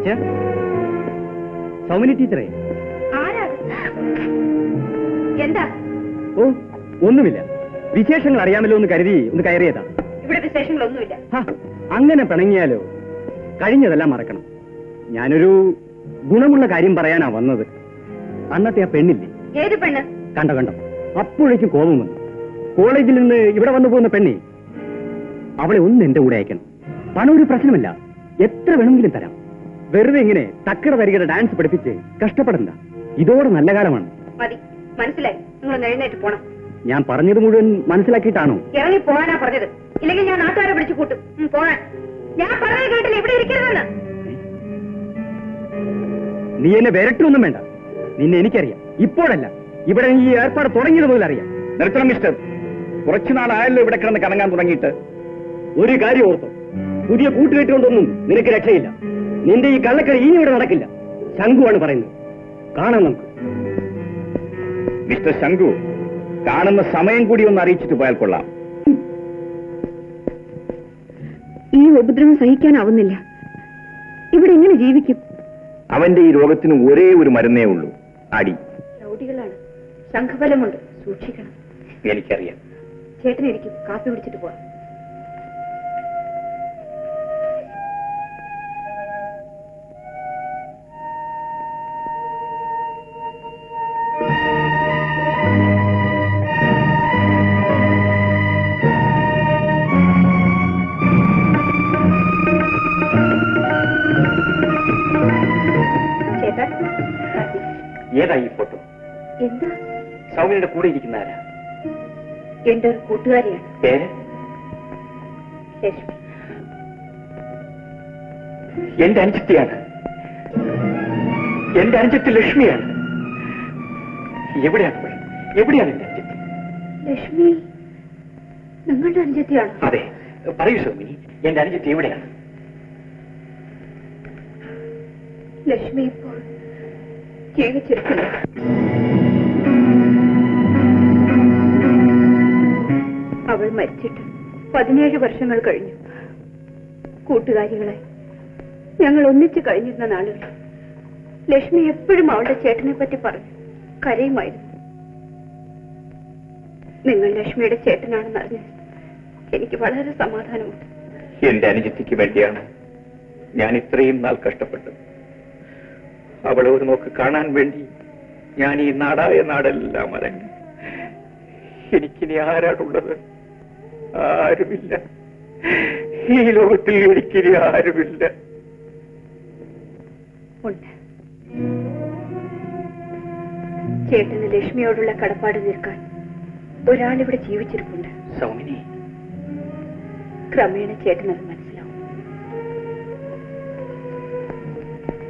Teacher, Saumini ടീച്ചറെ. എന്താ? ഓ, ഒന്നുമില്ല. വിശേഷങ്ങൾ അറിയാമല്ലോ എന്ന് കരുതി ഒന്ന് കയറിയതാ. ഇവിടെ വിശേഷങ്ങളൊന്നുമില്ല. അങ്ങനെ പിണങ്ങിയാലോ? കഴിഞ്ഞതെല്ലാം മറക്കണം. ഞാനൊരു ഗുണമുള്ള കാര്യം പറയാനാ വന്നത്. അന്നത്തെ ആ പെണ്ണില്ലേ? ഏത് പെണ്ണ്? കണ്ടോ, അപ്പോഴേക്കും കോപം വന്നു. കോളേജിൽ നിന്ന് ഇവിടെ വന്നു പോകുന്ന പെണ്ണെ, അവളെ ഒന്ന് എന്റെ കൂടെ അയക്കണം. പണം ഒരു പ്രശ്നമല്ല, എത്ര വേണമെങ്കിലും തരാം. വെറുതെ ഇങ്ങനെ തക്കട തരികയുടെ ഡാൻസ് പഠിപ്പിച്ച് കഷ്ടപ്പെടണ്ട. ഇതോടെ നല്ല കാലമാണ്. മതി, മനസ്സിലായി. നിങ്ങൾ എഴുന്നേറ്റ് പോണം. ഞാൻ പറഞ്ഞത് മുഴുവൻ മനസ്സിലാക്കിയിട്ടാണോ? ഇറങ്ങി പോകാനാ പറഞ്ഞത്, ഇല്ലെങ്കിൽ ഞാൻ നാട്ടുകാരെ പിടിച്ചു കൂട്ടും. പോകാൻ. ഞാൻ പറഞ്ഞത് കേട്ടില്ല, ഇവിടെ ഇരിക്കരുതെന്ന്. നീ എന്നെ വിരട്ടൊന്നും വേണ്ട. നിന്നെ എനിക്കറിയാം. ഇപ്പോഴല്ല, ഇവിടെ ഈ ഏർപ്പാട് തുടങ്ങിയത് മുതൽ അറിയാം. നിർത്തണം മിസ്റ്റർ. കുറച്ചുനാളായല്ലോ ഇവിടെ കിടന്ന് കറങ്ങാൻ തുടങ്ങിയിട്ട്. ഒരു കാര്യം ഓർത്തോ, പുതിയ കൂട്ടുകെട്ടുകൊണ്ടൊന്നും നിനക്ക് രക്ഷയില്ല. നിന്റെ ഈ കള്ളക്കളി ഇനി ഇവിടെ നടക്കില്ല. ശംഖുവാണ് പറയുന്നത്. കാണാം നമുക്ക്. മിസ്റ്റർ ശംഖു, കാണുന്ന സമയം കൂടി ഒന്ന് അറിയിച്ചിട്ട് പോയാൽ കൊള്ളാം. ഈ ഉപദ്രവം സഹിക്കാനാവുന്നില്ല. ഇവിടെ എങ്ങനെ ജീവിക്കും? അവന്റെ ഈ രോഗത്തിന് ഒരേ ഒരു മരുന്നേ ഉള്ളൂ, അടി. രൗഡികളാണ്, ശംഖബലമുണ്ട്, സൂക്ഷിക്കണം. എനിക്കറിയാം. ചേട്ടനിരിക്കും, കാപ്പി കുടിച്ചിട്ട് പോവാം. ഏതാ ഈ ഫോട്ടോ? എന്താ? സൗമ്യയുടെ കൂടെ ഇരിക്കുന്ന ആരാ? എന്റെ ഒരു കൂട്ടുകാരിയാണ്. പേര്? ലക്ഷ്മി. എന്റെ അനുജത്തിയാണ്. എന്റെ അനുജത്തി ലക്ഷ്മിയാണ്. എവിടെയാണ് എന്റെ അനുജത്തി? ലക്ഷ്മി നിങ്ങളുടെ അനുജത്തിയാണ്? അതെ, പറയൂ സൗമിനി, എന്റെ അനുജത്തി എവിടെയാണ്? ലക്ഷ്മി ഇപ്പോൾ ജീവിച്ചിരിക്കില്ല. അവൾ മരിച്ചിട്ട് 17 വർഷങ്ങൾ കഴിഞ്ഞു. കൂട്ടുകാരികളായി ഞങ്ങൾ ഒന്നിച്ചു കഴിഞ്ഞിരുന്ന നാളുകൾ. ലക്ഷ്മി എപ്പോഴും അവളുടെ ചേട്ടനെ പറ്റി പറഞ്ഞു കരയുമായിരുന്നു. നിങ്ങൾ ലക്ഷ്മിയുടെ ചേട്ടനാണെന്ന് അറിഞ്ഞ് എനിക്ക് വളരെ സമാധാനമുണ്ട്. എന്റെ അനുജത്തിക്ക് വേണ്ടിയാണ് ഞാൻ ഇത്രയും നാൾ കഷ്ടപ്പെട്ടത്. അവളെ ഒരു നോക്ക് കാണാൻ വേണ്ടി ഞാൻ ഈ നാടായ നാടെല്ലാം അലഞ്ഞു. എനിക്കിനി ആരാണുള്ളത്? ആരുമില്ല. ഈ ലോകത്തിൽ എനിക്കിനി ആരുമില്ല. ഉണ്ട്. ചേട്ടന് ലക്ഷ്മിയോടുള്ള കടപ്പാട് തീർക്കാൻ ഒരാളിവിടെ ജീവിച്ചിരിപ്പുണ്ട്. സൗമിനി, ക്രമേണ ചേട്ടനത് മനസ്സിലായി.